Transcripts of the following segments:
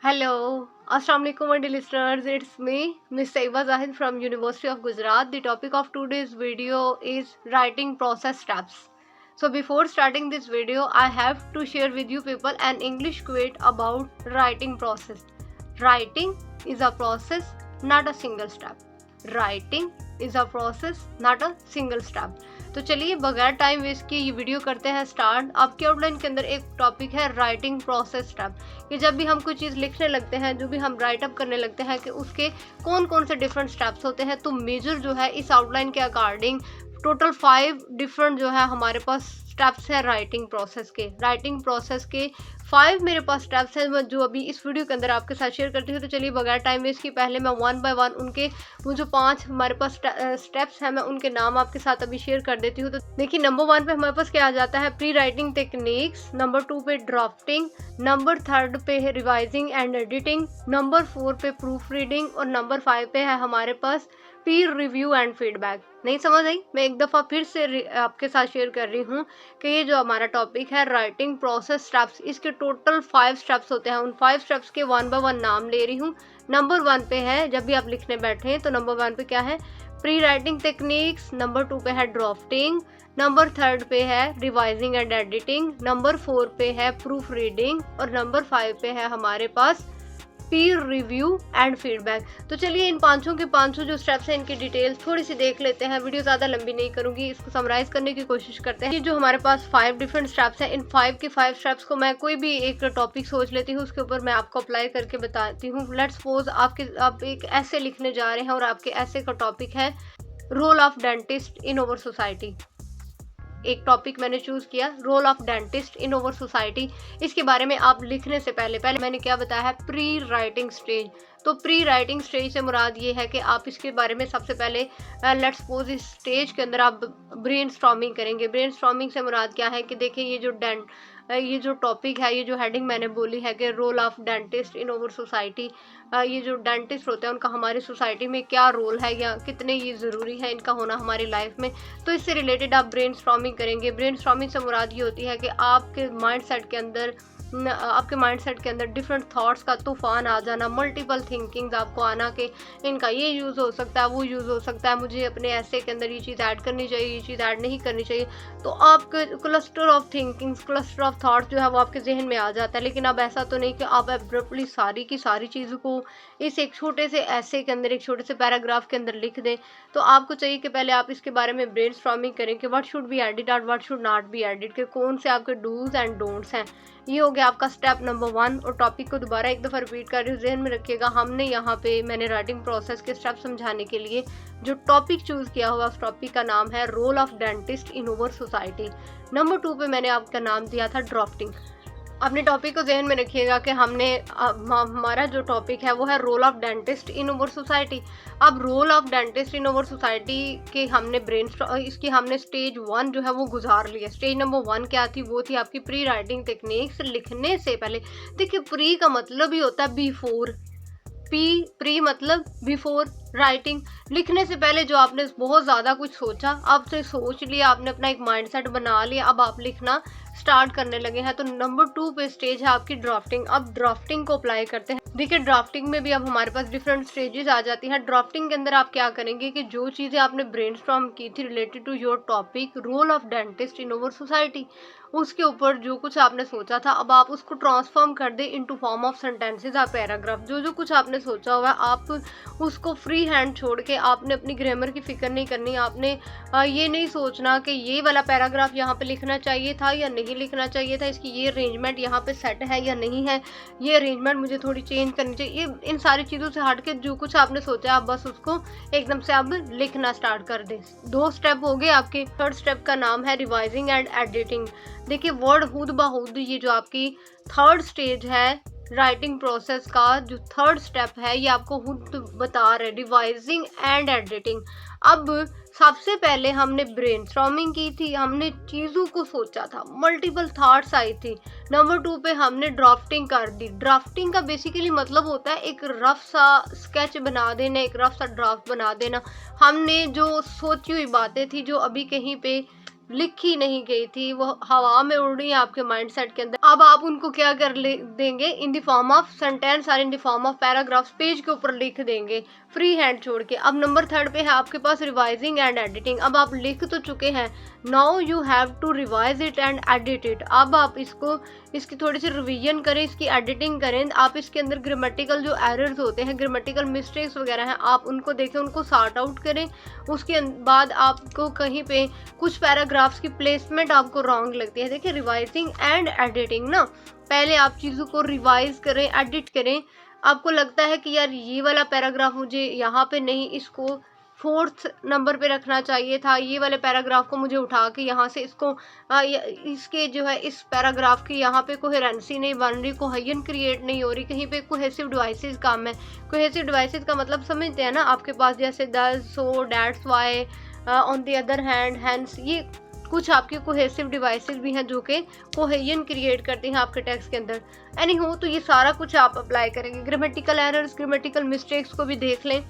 Hello, Assalamualaikum dear listeners. It's me, Miss Saiba Zahid from University of Gujarat. The topic of today's video is writing process steps. So before starting this video, I have to share with you people an English quote about writing process. Writing is a process, not a single step. Writing is a process, not a single step. तो चलिए बगैर time waste किए ये video करते हैं start. आपके outline के अंदर एक टॉपिक है राइटिंग प्रोसेस स्टेप, कि जब भी हम कोई चीज़ लिखने लगते हैं, जो भी हम राइट अप करने लगते हैं, कि उसके कौन कौन से डिफरेंट स्टेप्स होते हैं। तो मेजर जो है इस आउटलाइन के अकॉर्डिंग टोटल 5 डिफरेंट जो है हमारे पास स्टेप्स है राइटिंग प्रोसेस के 5 मेरे पास स्टेप्स हैं जो अभी इस वीडियो के अंदर आपके साथ शेयर करती हूँ। तो चलिए बगैर टाइम वेस्ट की पहले मैं 1 बाय 1 उनके वो जो 5 हमारे पास स्टेप्स हैं मैं उनके नाम आपके साथ अभी शेयर कर देती हूँ। तो देखिए नंबर 1 पे हमारे पास क्या आ जाता है, प्री राइटिंग टेक्निक्स। नंबर 2 पे ड्राफ्टिंग। नंबर 3 पे है रिवाइजिंग एंड एडिटिंग। नंबर 4 पे प्रूफ रीडिंग। और नंबर 5 पे है हमारे पास पीर रिव्यू एंड फीडबैक। नहीं समझ आई? मैं एक दफ़ा फिर से आपके साथ शेयर कर रही हूँ कि ये जो हमारा टॉपिक है राइटिंग प्रोसेस स्टेप्स, इसके टोटल 5 स्टेप्स होते हैं। उन 5 स्टेप्स के 1 बाय 1 नाम ले रही हूँ। नंबर 1 पे है, जब भी आप लिखने बैठे हैं तो नंबर 1 पे क्या है, प्री राइटिंग टेक्निक्स। नंबर 2 पे है ड्राफ्टिंग। नंबर 3 पे है रिवाइजिंग एंड एडिटिंग। नंबर 4 पे है प्रूफ रीडिंग। और नंबर 5 पे है हमारे पास पीर रिव्यू एंड फीडबैक। तो चलिए इन पांचों के पांचों जो स्टेप्स हैं इनकी डिटेल्स थोड़ी सी देख लेते हैं। वीडियो ज़्यादा लंबी नहीं करूंगी, इसको समराइज करने की कोशिश करते हैं। ये जो हमारे पास 5 डिफरेंट स्टेप्स हैं, इन 5 के 5 स्टेप्स को मैं कोई भी एक टॉपिक सोच लेती हूँ, उसके ऊपर मैं आपको अप्लाई करके बताती हूँ। लेट्स सपोज आप एक ऐसे लिखने जा रहे हैं और आपके ऐसे का टॉपिक है role of dentist in our society. एक टॉपिक मैंने चूज़ किया, role of dentist in our society. इसके बारे में आप लिखने से पहले मैंने क्या बताया है, प्री राइटिंग स्टेज। तो प्री राइटिंग स्टेज से मुराद ये है कि आप इसके बारे में सबसे पहले लेट्स सपोज इस स्टेज के अंदर आप ब्रेन स्टॉर्मिंग करेंगे। ब्रेन स्टॉर्मिंग से मुराद क्या है कि देखिए ये जो टॉपिक है, ये जो हेडिंग मैंने बोली है कि role of dentist in our society, ये जो डेंटिस्ट होते हैं उनका हमारी सोसाइटी में क्या रोल है या कितने ये ज़रूरी है इनका होना हमारी लाइफ में। तो इससे रिलेटेड आप ब्रेन स्टॉर्मिंग करेंगे। ब्रेन स्टॉर्मिंग से मुराद ये होती है कि आपके माइंडसेट के अंदर डिफरेंट थॉट्स का तूफान आ जाना, मल्टीपल थिंकिंग्स आपको आना कि इनका ये यूज़ हो सकता है, वो यूज़ हो सकता है, मुझे अपने ऐसे के अंदर ये चीज़ ऐड करनी चाहिए, ये चीज़ ऐड नहीं करनी चाहिए। तो आपके cluster of thinkings, cluster of thoughts जो है वो आपके जहन में आ जाता है। लेकिन अब ऐसा तो नहीं कि आप एब्रप्टली सारी की सारी चीज़ों को इस एक छोटे से ऐसे के अंदर, एक छोटे से पैराग्राफ के अंदर लिख दें। तो आपको चाहिए कि पहले आप इसके बारे में ब्रेन स्टॉर्मिंग करें कि व्हाट शुड बी एडिड और what should not be added, के कौन से आपके डूज एंड डोंट्स हैं। ये हो गया आपका स्टेप नंबर 1। और टॉपिक को दोबारा एक दफ़ा रिपीट कर रही हूँ, जहन में रखिएगा। हमने यहाँ पे मैंने राइटिंग प्रोसेस के स्टेप समझाने के लिए जो टॉपिक चूज़ किया हुआ, उस टॉपिक का नाम है role of dentist in our society. Number 2 पे मैंने आपका नाम दिया था ड्राफ्टिंग। अपने टॉपिक को जहन में रखिएगा कि हमारा जो टॉपिक है वो है role of dentist in our society. अब role of dentist in our society के इसकी हमने स्टेज 1 जो है वो गुजार लिया। स्टेज नंबर 1 क्या थी, वो थी आपकी प्री राइटिंग टेक्निक्स। लिखने से पहले देखिए, प्री का मतलब ही होता है बिफोर। प्री मतलब बिफोर राइटिंग। लिखने से पहले जो आपने बहुत ज़्यादा कुछ सोचा, आपसे सोच लिया, आपने अपना एक माइंडसेट बना लिया, अब आप लिखना स्टार्ट करने लगे हैं। तो नंबर 2 पे स्टेज है आपकी ड्राफ्टिंग। अब ड्राफ्टिंग को अप्लाई करते हैं। देखिए ड्राफ्टिंग में भी अब हमारे पास डिफरेंट स्टेजेस आ जाती हैं। ड्राफ्टिंग के अंदर आप क्या करेंगे कि जो चीज़ें आपने ब्रेनस्टॉर्म की थी related to your topic role of dentist in our society, उसके ऊपर जो कुछ आपने सोचा था, अब आप उसको ट्रांसफॉर्म कर दें इनटू फॉर्म ऑफ सेंटेंसेस और पैराग्राफ। जो कुछ आपने सोचा हुआ है आप उसको फ्री हैंड छोड़ के, आपने अपनी ग्रामर की फिक्र नहीं करनी। आपने ये नहीं सोचना कि ये वाला पैराग्राफ यहाँ पे लिखना चाहिए था या नहीं लिखना चाहिए था, इसकी ये अरेंजमेंट यहाँ पे सेट है या नहीं है, ये अरेंजमेंट मुझे थोड़ी चेंज करनी चाहिए। ये इन सारी चीज़ों से हट के जो कुछ आपने सोचा आप बस उसको एकदम से अब लिखना स्टार्ट कर दें। 2 स्टेप हो गए आपके। 3rd स्टेप का नाम है रिवाइजिंग एंड एडिटिंग। देखिए वर्ड हुद बहुद, ये जो आपकी 3rd स्टेज है राइटिंग प्रोसेस का, जो 3rd स्टेप है ये आपको खुद बता रहे, रिवाइजिंग एंड एडिटिंग। अब सबसे पहले हमने ब्रेनस्टॉर्मिंग की थी, हमने चीज़ों को सोचा था, मल्टीपल थॉट्स आई थी। नंबर 2 पे हमने ड्राफ्टिंग कर दी। ड्राफ्टिंग का बेसिकली मतलब होता है एक रफ सा स्केच बना देना, एक रफ सा ड्राफ्ट बना देना। हमने जो सोची हुई बातें थी, जो अभी कहीं पे लिखी नहीं गई थी, वो हवा में उड़ रही है आपके माइंडसेट के अंदर। अब आप उनको क्या कर देंगे, in the form of sentence और in the form of paragraphs page के ऊपर लिख देंगे, फ्री हैंड छोड़ के। अब नंबर 3 पे है आपके पास रिवाइजिंग एंड एडिटिंग। अब आप लिख तो चुके हैं, now you have to revise it and edit it. अब आप इसकी थोड़ी सी रिवीजन करें, इसकी एडिटिंग करें। आप इसके अंदर ग्रामेटिकल जो एरर्स होते हैं, ग्रामेटिकल मिस्टेक्स वगैरह हैं, आप उनको देखें, उनको सॉर्ट आउट करें। उसके बाद आपको कहीं पे कुछ पैराग्राफ्स की प्लेसमेंट आपको रॉन्ग लगती है। देखिए रिवाइजिंग एंड एडिटिंग ना, पहले आप चीज़ों को रिवाइज करें, एडिट करें। आपको लगता है कि यार ये वाला पैराग्राफ मुझे यहाँ पे नहीं, इसको 4th नंबर पे रखना चाहिए था, ये वाले पैराग्राफ को मुझे उठा के यहाँ से इसको इसके जो है इस पैराग्राफ की यहाँ पे कोहेरेंसी नहीं बन रही, कोहेजन क्रिएट नहीं हो रही, कहीं पे कोहेसिव डिवाइसेस कम है। कोहेसिव डिवाइसेस का मतलब समझते हैं ना, आपके पास जैसे दस, so, that's, why, on the other hand, hands, ये कुछ आपके कोहेसिव डिवाइसेस भी हैं जो कि कोहेजन क्रिएट करते हैं आपके टेक्स्ट के अंदर। एनी हो, तो ये सारा कुछ आप अप्लाई करेंगे। ग्रामेटिकल एरर्स, ग्रामेटिकल मिस्टेक्स को भी देख लें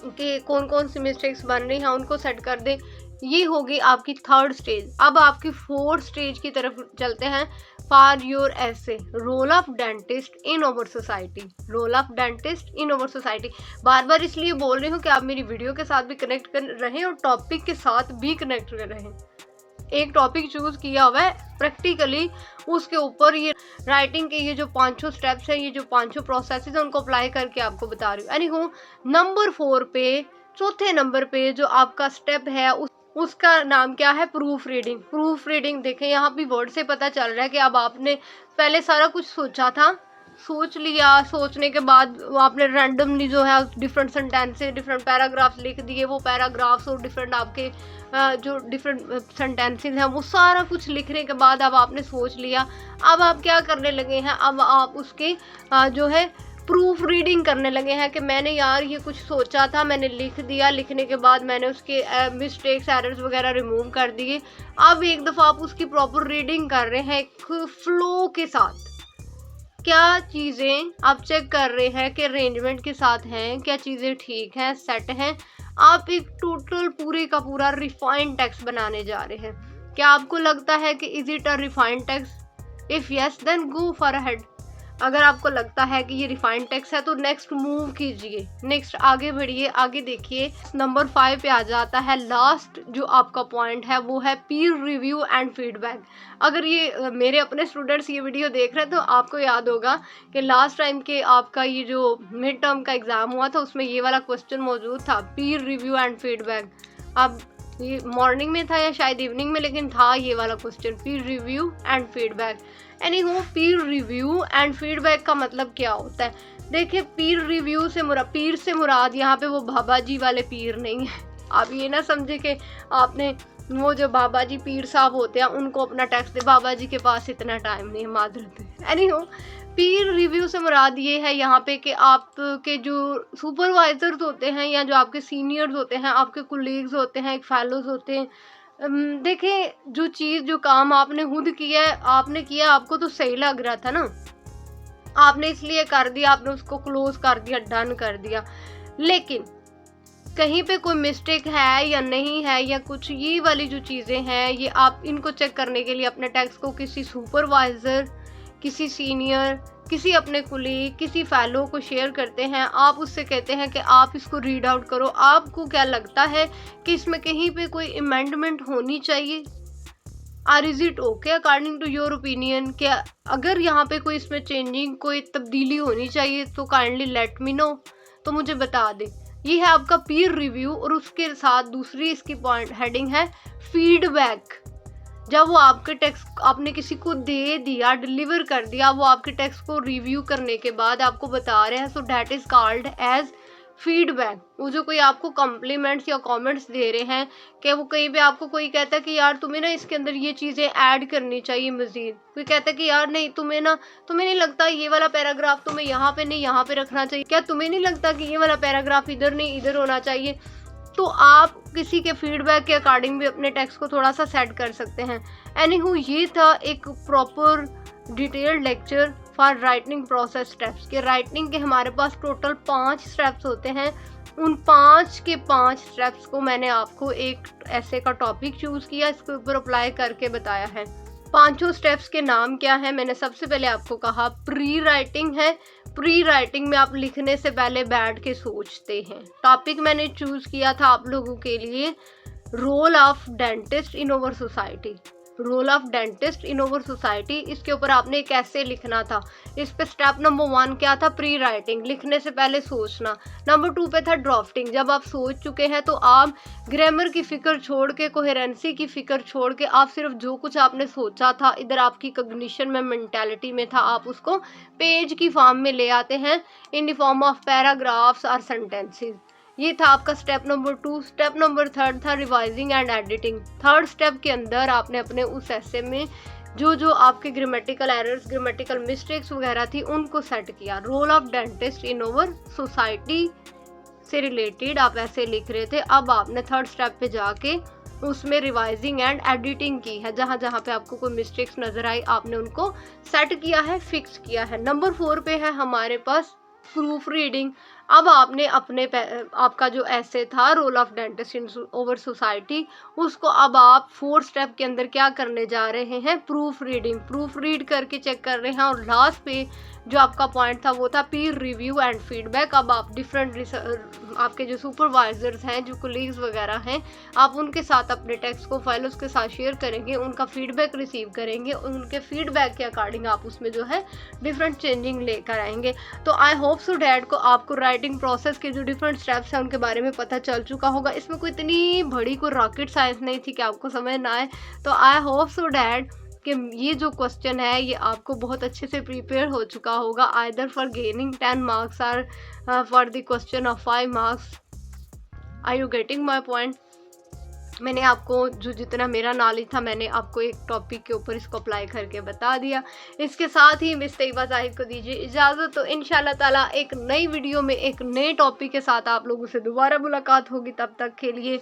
कि कौन कौन सी मिस्टेक्स बन रही हैं, उनको सेट कर दें। ये होगी आपकी 3rd स्टेज। अब आपकी 4th स्टेज की तरफ चलते हैं, for your essay, role of dentist in our society. Role of dentist in our society बार बार इसलिए बोल रही हूँ कि आप मेरी वीडियो के साथ भी कनेक्ट कर रहें और टॉपिक के साथ भी कनेक्ट कर रहें। एक टॉपिक चूज किया हुआ है प्रैक्टिकली, उसके ऊपर ये राइटिंग के ये जो 5 स्टेप्स हैं, ये जो 5 प्रोसेसेस हैं, उनको अप्लाई करके आपको बता रही हूँ। यानी हो नंबर 4 पे, चौथे नंबर पे जो आपका स्टेप है उसका नाम क्या है, प्रूफ रीडिंग। प्रूफ रीडिंग देखें, यहाँ भी वर्ड से पता चल रहा है कि अब आपने पहले सारा कुछ सोचा था, सोच लिया, सोचने के बाद आपने रैंडमली जो है डिफरेंट सेंटेंसेस, डिफरेंट पैराग्राफ्स लिख दिए। वो पैराग्राफ्स और डिफरेंट आपके जो डिफरेंट सेंटेंसेस हैं, वो सारा कुछ लिखने के बाद अब आपने सोच लिया। अब आप क्या करने लगे हैं, अब आप उसके जो है प्रूफ रीडिंग करने लगे हैं कि मैंने यार ये कुछ सोचा था, मैंने लिख दिया, लिखने के बाद मैंने उसके मिस्टेक्स, एरर्स वगैरह रिमूव कर दिए। अब एक दफ़ा आप उसकी प्रॉपर रीडिंग कर रहे हैं एक फ्लो के साथ। क्या चीज़ें आप चेक कर रहे हैं कि अरेंजमेंट के साथ हैं, क्या चीज़ें ठीक हैं, सेट हैं। आप एक टोटल पूरे का पूरा रिफाइंड टेक्स्ट बनाने जा रहे हैं। क्या आपको लगता है कि is it a refined text? If yes then go for ahead. अगर आपको लगता है कि ये रिफाइंड टेक्स्ट है तो नेक्स्ट मूव कीजिए, नेक्स्ट आगे बढ़िए, आगे देखिए। नंबर 5 पे आ जाता है लास्ट जो आपका पॉइंट है, वो है पीर रिव्यू एंड फीडबैक। अगर ये मेरे अपने स्टूडेंट्स ये वीडियो देख रहे हैं तो आपको याद होगा कि लास्ट टाइम के आपका ये जो मिड टर्म का एग्ज़ाम हुआ था उसमें ये वाला क्वेश्चन मौजूद था, पीर रिव्यू एंड फीडबैक। अब ये मॉर्निंग में था या शायद इवनिंग में, लेकिन था ये वाला question, Pir review and feedback. Any हो, पीर रिव्यू एंड फीडबैक का मतलब क्या होता है? देखिए, पीर रिव्यू से पीर से मुराद यहाँ पे वो बाबा जी वाले पीर नहीं है। आप ये ना समझे कि आपने वो जो बाबा जी पीर साहब होते हैं उनको अपना टेक्स्ट दे, बाबा जी के पास इतना टाइम नहीं है, माजरत है। एनी हो, पीर रिव्यू से मुराद ये है यहाँ पे कि आपके जो सुपरवाइजर्स होते हैं या जो आपके सीनियर्स होते हैं, आपके कोलीग्स होते हैं, एक फेलोज होते हैं, देखें जो चीज़ जो काम आपने खुद किया है, आपने किया, आपको तो सही लग रहा था ना, आपने इसलिए कर दिया, आपने उसको क्लोज कर दिया, डन कर दिया। लेकिन कहीं पे कोई मिस्टेक है या नहीं है, या कुछ ये वाली जो चीज़ें हैं, ये आप इनको चेक करने के लिए अपने टेक्स्ट को किसी सुपरवाइज़र, किसी सीनियर, किसी अपने कुलीग, किसी फेलो को शेयर करते हैं। आप उससे कहते हैं कि आप इसको रीड आउट करो, आपको क्या लगता है कि इसमें कहीं पे कोई अमेंडमेंट होनी चाहिए, or is it okay according to your opinion? क्या अगर यहाँ पे कोई इसमें चेंजिंग, कोई तब्दीली होनी चाहिए तो काइंडली लेट मी नो, तो मुझे बता दें। ये है आपका पीर रिव्यू, और उसके साथ दूसरी इसकी पॉइंट हेडिंग है फीडबैक। जब वो आपके टेक्स्ट आपने किसी को दे दिया, डिलीवर कर दिया, वो आपके टेक्स्ट को रिव्यू करने के बाद आपको बता रहे हैं, so that is called as feedback. वो जो कोई आपको कम्प्लीमेंट्स या कमेंट्स दे रहे हैं, कि वो कहीं पे आपको कोई कहता है कि यार तुम्हें ना इसके अंदर ये चीज़ें ऐड करनी चाहिए मज़ीद, कोई कहता है कि यार नहीं तुम्हें नहीं लगता ये वाला पैराग्राफ तुम्हें यहाँ पे नहीं यहाँ पे रखना चाहिए, क्या तुम्हें नहीं लगता कि ये वाला पैराग्राफ इधर नहीं इधर होना चाहिए? तो आप किसी के फीडबैक के अकॉर्डिंग भी अपने टेक्स्ट को थोड़ा सा सेट कर सकते हैं। एनीहू, ये था एक proper detailed lecture for writing process steps कि राइटिंग के हमारे पास टोटल 5 स्टेप्स होते हैं। उन 5 के 5 स्टेप्स को मैंने आपको एक ऐसे का टॉपिक चूज़ किया, इसके ऊपर अप्लाई करके बताया है। पांचों स्टेप्स के नाम क्या है? मैंने सबसे पहले आपको कहा प्री राइटिंग है। प्री राइटिंग में आप लिखने से पहले बैठ के सोचते हैं। टॉपिक मैंने चूज़ किया था आप लोगों के लिए role of dentist in our society. Role of dentist in our society, इसके ऊपर आपने कैसे लिखना था। इस पे स्टेप नंबर 1 क्या था? प्री राइटिंग, लिखने से पहले सोचना। नंबर 2 पे था ड्राफ्टिंग, जब आप सोच चुके हैं तो आप ग्रामर की फिक्र छोड़ के, कोहेरेंसी की फिक्र छोड़ के, आप सिर्फ जो कुछ आपने सोचा था इधर आपकी कॉग्निशन में, मेंटालिटी में था, आप उसको पेज की फॉर्म में ले आते हैं इन द फॉर्म ऑफ पैराग्राफ्स और सेंटेंसेस। ये था आपका स्टेप नंबर 2। स्टेप नंबर 3 था revising and editing. Third step के अंदर आपने अपने उस ऐसे में जो आपके ग्रामेटिकल एरर्स, ग्रामेटिकल मिस्टेक्स वगैरह थी उनको सेट किया। Role of dentist in our society से रिलेटेड आप ऐसे लिख रहे थे। अब आपने थर्ड स्टेप पे जाके उसमें रिवाइजिंग एंड एडिटिंग की है। जहाँ जहाँ पे आपको कोई मिस्टेक्स नजर आई आपने उनको सेट किया है, फिक्स किया है। नंबर 4 पे है हमारे पास प्रूफ रीडिंग। अब आपने अपने आपका जो ऐसे था role of dentist in our society, उसको अब आप 4 स्टेप के अंदर क्या करने जा रहे हैं? Proof reading. प्रूफ रीड करके चेक कर रहे हैं। और लास्ट पे जो आपका पॉइंट था वो था पीर रिव्यू एंड फीडबैक। अब आप डिफरेंट आपके जो सुपरवाइजर्स हैं, जो कोलीग्स वगैरह हैं, आप उनके साथ अपने टेक्स्ट को फाइल उसके साथ शेयर करेंगे, उनका फीडबैक रिसीव करेंगे, उनके फीडबैक के अकॉर्डिंग आप उसमें जो है डिफरेंट चेंजिंग लेकर आएंगे। तो आई होप सो डैट को आपको राइटिंग प्रोसेस के जो डिफरेंट स्टेप्स हैं उनके बारे में पता चल चुका होगा। इसमें कोई इतनी बड़ी कोई रॉकेट साइंस नहीं थी कि आपको समझ ना आए। तो आई होप सो डैट कि ये जो क्वेश्चन है ये आपको बहुत अच्छे से प्रिपेयर हो चुका होगा, आइदर फॉर गेनिंग 10 मार्क्स और for the question of 5 marks. Are you getting my point? मैंने आपको जो जितना मेरा नॉलेज था मैंने आपको एक टॉपिक के ऊपर इसको अप्लाई करके बता दिया। इसके साथ ही मिस तैयबा जाहिद को दीजिए इजाज़त। तो इंशाल्लाह ताला एक नई वीडियो में एक नए टॉपिक के साथ आप लोगों से दोबारा मुलाकात होगी। तब तक के लिए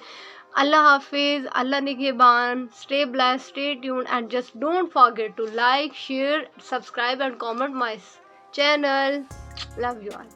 अल्लाह हाफिज़, अल्लाह निगहबान, stay blessed, stay tuned and just don't forget to like, share, subscribe and comment my channel. Love you all.